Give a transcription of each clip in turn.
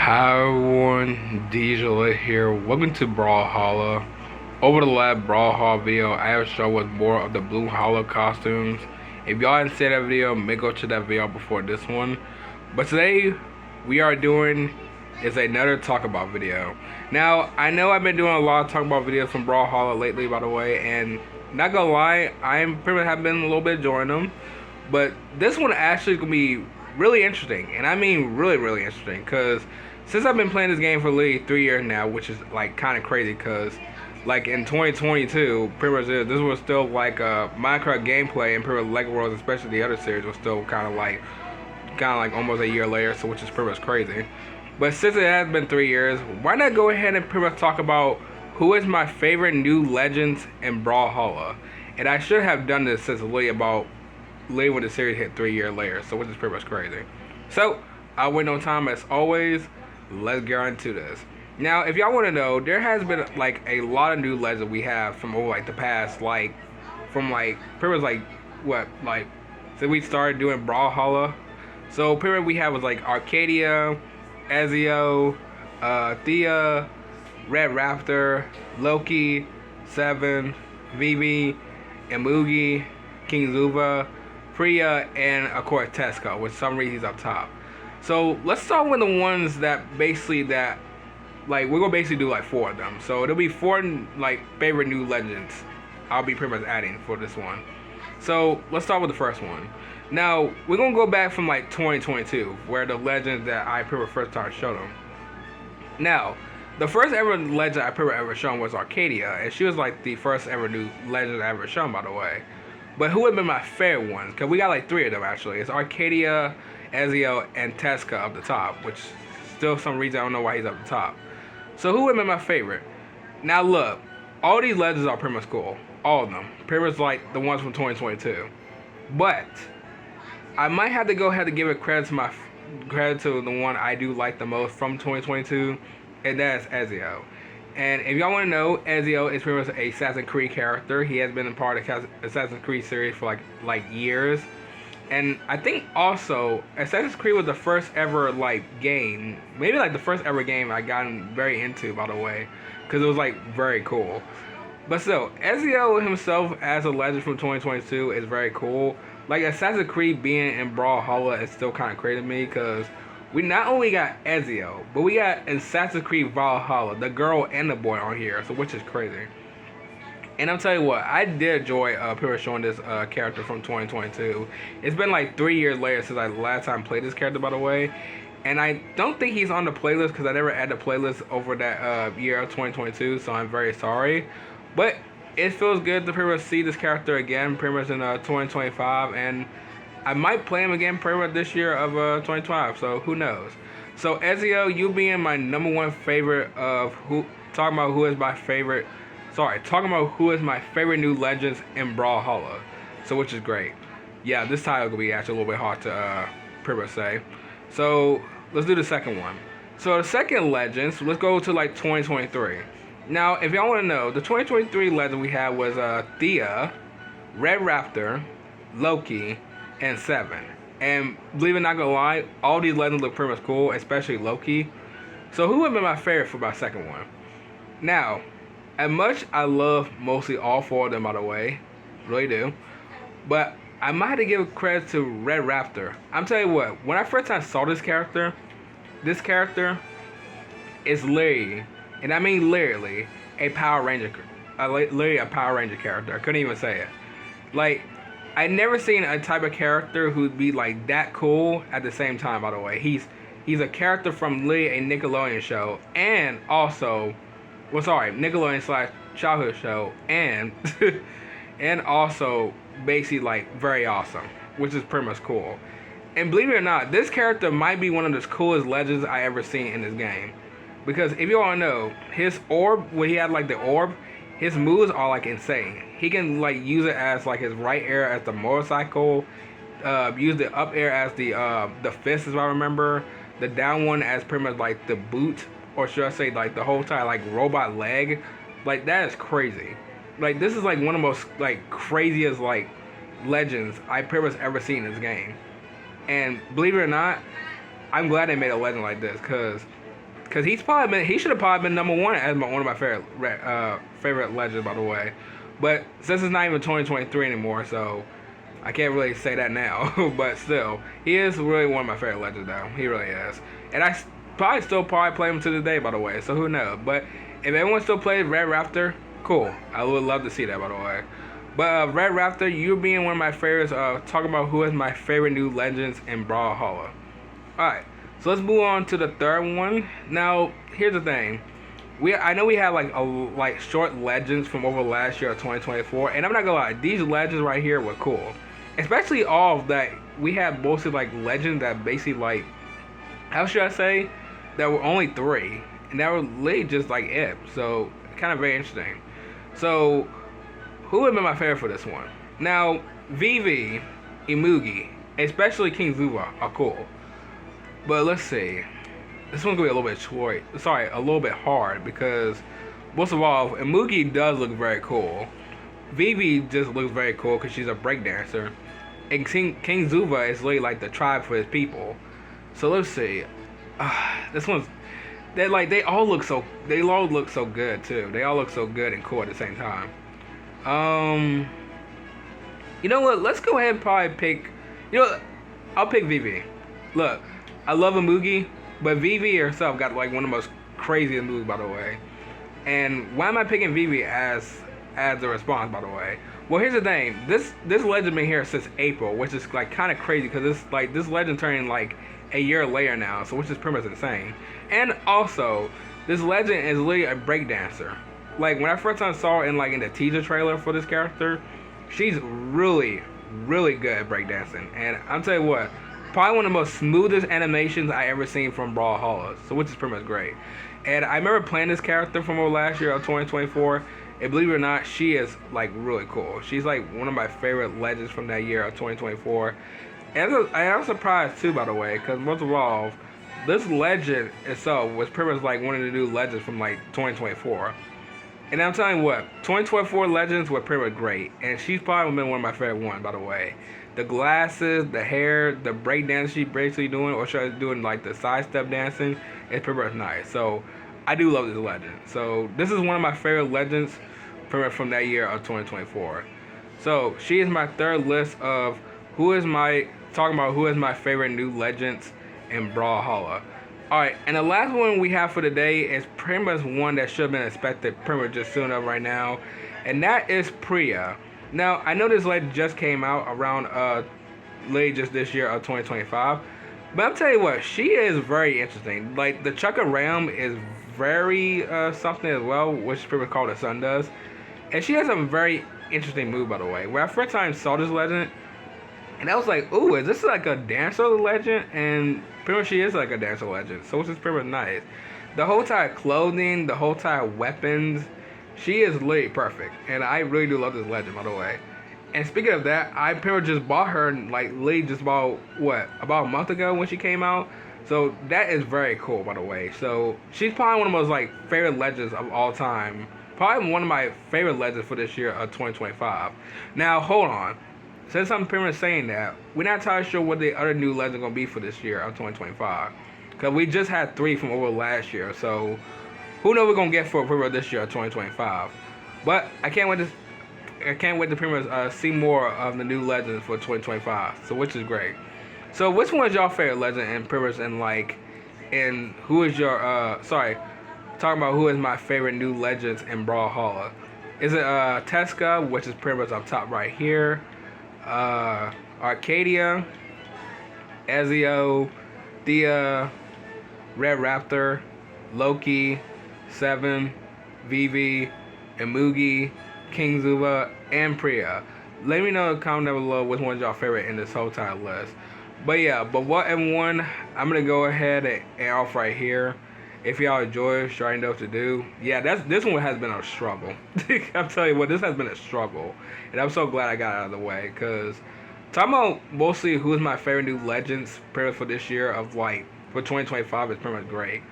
Hi everyone, DJ here. Welcome to Brawlhalla. Over the last Brawlhalla video, I have shown with more of the Brawlhalla costumes. If y'all didn't see that video, make go check that video before this one. But today, we are doing is another talk about video. Now, I know I've been doing a lot of talk about videos from Brawlhalla lately, by the way, and not gonna lie, I'm pretty much have been a little bit enjoying them. But this one actually is gonna be really interesting, and I mean really interesting, because since I've been playing this game for literally 3 years now, which is like kind of crazy, because like in 2022, pretty much this was still like Minecraft gameplay, and pretty much Lego Worlds, especially the other series, was still kind of like almost a year later, so which is pretty much crazy. But since it has been 3 years, why not go ahead and pretty much talk about who is my favorite new legends in Brawlhalla? And I should have done this since literally about late when the series hit 3 years later, so which is pretty much crazy. So I'll wait no time as always. Let's get into this. Now, if y'all want to know, there has been like a lot of new legends we have from over like the past, like from like pretty much like what like since we started doing Brawlhalla. So pretty much we have was like Arcadia, Ezio, Thea, Red Raptor, Loki, Seven, Vivi, Imugi, King Zuba, Priya, and of course Tesco, with some reason he's up top. So let's start with the ones that basically like we're gonna basically do like four of them. So it'll be four like favorite new legends I'll be pretty much adding for this one. So let's start with the first one. Now we're gonna go back from like 2022, where the legends that I pretty much first started showing them. Now, the first ever legend I pretty much ever shown was Arcadia, and she was like the first ever new legend I ever shown, by the way. But who would have been my favorite ones? Because we got like three of them actually. It's Arcadia, Ezio, and Tesca up the top, which still some reason I don't know why he's up the top. So who would have been my favorite? Now look, all these legends are pretty much cool. All of them. Pretty much like the ones from 2022. But I might have to go ahead and give it credit to the one I do like the most from 2022, and that's Ezio. And if y'all want to know, Ezio is pretty much a Assassin's Creed character. He has been a part of Assassin's Creed series for like years. And I think also Assassin's Creed was the first ever like game, maybe like the first ever game I gotten very into, by the way, because it was like very cool. But still, Ezio himself as a legend from 2022 is very cool. Like Assassin's Creed being in Brawlhalla is still kind of crazy to me, because we not only got Ezio, but we got Assassin's Creed Valhalla, the girl and the boy on here, so which is crazy. And I'm telling you what, I did enjoy people showing this character from 2022. It's been like 3 years later since I last time played this character, by the way. And I don't think he's on the playlist because I never added the playlist over that year of 2022, so I'm very sorry. But it feels good to pretty much see this character again, pretty much in 2025, and I might play him again pretty much this year of 2025, so who knows. So Ezio, you being my number one favorite of talking about who is my favorite new legends in Brawlhalla, so which is great. Yeah, this title could be actually a little bit hard to pretty much say. So let's do the second one. So the second legends, let's go to like 2023. Now, if y'all want to know, the 2023 legend we had was Thea, Red Raptor, Loki, and Seven. And believe it or not, gonna lie, all these legends look pretty much cool, especially Loki. So who would be my favorite for my second one? Now, as much I love mostly all four of them, by the way, really do, but I might have to give credit to Red Raptor. I'm telling you what, when I first time saw this character is literally, and I mean literally, a Power Ranger, literally a Power Ranger character. I couldn't even say it. Like, I never seen a type of character who'd be like that cool at the same time, by the way. He's a character from literally a Nickelodeon show, and also, Nickelodeon / childhood show, and and also basically like very awesome, which is pretty much cool. And believe it or not, this character might be one of the coolest legends I ever seen in this game. Because if you all know, his orb, when he had like the orb, his moves are like insane. He can like use it as like his right air as the motorcycle, use the up air as the fist, as I remember, the down one as pretty much like the boot, or should I say like the whole time like robot leg. Like that is crazy. Like this is like one of the most like craziest like legends I pretty much ever seen in this game. And believe it or not, I'm glad they made a legend like this, because Cause he should have probably been number one as one of my favorite legends, by the way. But since it's not even 2023 anymore, so I can't really say that now. But still, he is really one of my favorite legends, though. He really is, and I still play him to this day, by the way. So who knows? But if everyone still plays Red Raptor, cool. I would love to see that, by the way. But Red Raptor, you being one of my favorites, talking about who is my favorite new legends in Brawlhalla. Alright, so let's move on to the third one. Now, here's the thing. I know we had like short legends from over last year of 2024, and I'm not gonna lie, these legends right here were cool. Especially all of that, we had mostly like legends that basically like, how should I say, that were only 3, and that were literally just like it. So, kind of very interesting. So, who would have been my favorite for this one? Now, Vivi, Imugi, especially King Zuba are cool. But let's see. This one's gonna be a little bit short. Sorry, a little bit hard because most of all, Imugi does look very cool. Vivi just looks very cool because she's a breakdancer. And King Zuba is literally like the tribe for his people. So let's see. This one's they all look so good too. They all look so good and cool at the same time. You know what? Let's go ahead and probably pick. You know, I'll pick Vivi. Look, I love Imugi, but Vivi herself got like one of the most craziest moves, by the way. And why am I picking Vivi as the response, by the way? Well, here's the thing. This legend been here since April, which is like kind of crazy because this legend turning like a year later now, so which is pretty much insane. And also, this legend is literally a breakdancer. Like when I first time saw her in the teaser trailer for this character, she's really good at breakdancing. And I'm telling you what, probably one of the most smoothest animations I ever seen from Brawlhalla, so which is pretty much great. And I remember playing this character from last year of 2024, and believe it or not, she is like really cool. She's like one of my favorite legends from that year of 2024. And I was surprised too, by the way, because most of all, this legend itself was pretty much like one of the new legends from like 2024. And I'm telling you what, 2024 legends were pretty much great, and she's probably been one of my favorite ones, by the way. The glasses, the hair, the break dance she's basically doing, or she's doing like the sidestep dancing, it's pretty much nice. So I do love this legend. So this is one of my favorite legends from that year of 2024. So she is my third list of who is my favorite new legends in Brawlhalla. Alright, and the last one we have for today is pretty much one that should have been expected pretty much just soon up right now, and that is Priya. Now, I know this legend just came out around late just this year of 2025, but I'm telling you what, she is very interesting. Like, the Chukka realm is very something as well, which is pretty much called the Sun does, and she has a very interesting move, by the way. When I first time saw this legend, and I was like, ooh, is this like a dancer legend? And pretty much she is like a dancer legend, so which is pretty much nice. The whole entire clothing, the whole entire weapons, she is literally perfect. And I really do love this legend, by the way. And speaking of that, I pretty much just bought her like literally just about a month ago when she came out. So that is very cool, by the way. So she's probably one of my most like favorite legends of all time. Probably one of my favorite legends for this year of 2025. Now hold on. Since I'm pretty much saying that, we're not entirely sure what the other new legends are going to be for this year of 2025. Because we just had 3 from over last year, so who knows what we're going to get for this year of 2025. But I can't wait to pretty much see more of the new legends for 2025, so which is great. So which one is your favorite legend and pretty much and who is your, talking about who is my favorite new legends in Brawlhalla. Is it Teska, which is pretty much up top right here. Arcadia, Ezio, Thea, Red Raptor, Loki, Seven, Vivi, Imugi, King Zuba, and Priya. Let me know in the comment down below which one's your favorite in this whole entire list. But yeah, but what and one, I'm gonna go ahead and off right here. If y'all enjoy, sure I know what to do. Yeah, this one has been a struggle. I'm telling you what, this has been a struggle. And I'm so glad I got it out of the way. Because talking about mostly who's my favorite new legends for this year of for 2025 is pretty much great.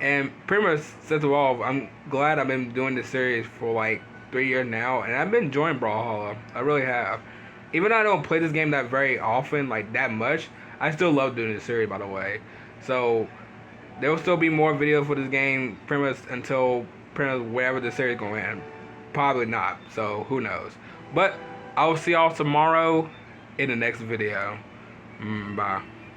And pretty much, since of all, I'm glad I've been doing this series for 3 years now. And I've been enjoying Brawlhalla. I really have. Even though I don't play this game that very often, that much, I still love doing this series, by the way. So there will still be more videos for this game pretty much until pretty much wherever the series gonna end. Probably not, so who knows. But I will see y'all tomorrow in the next video. Bye.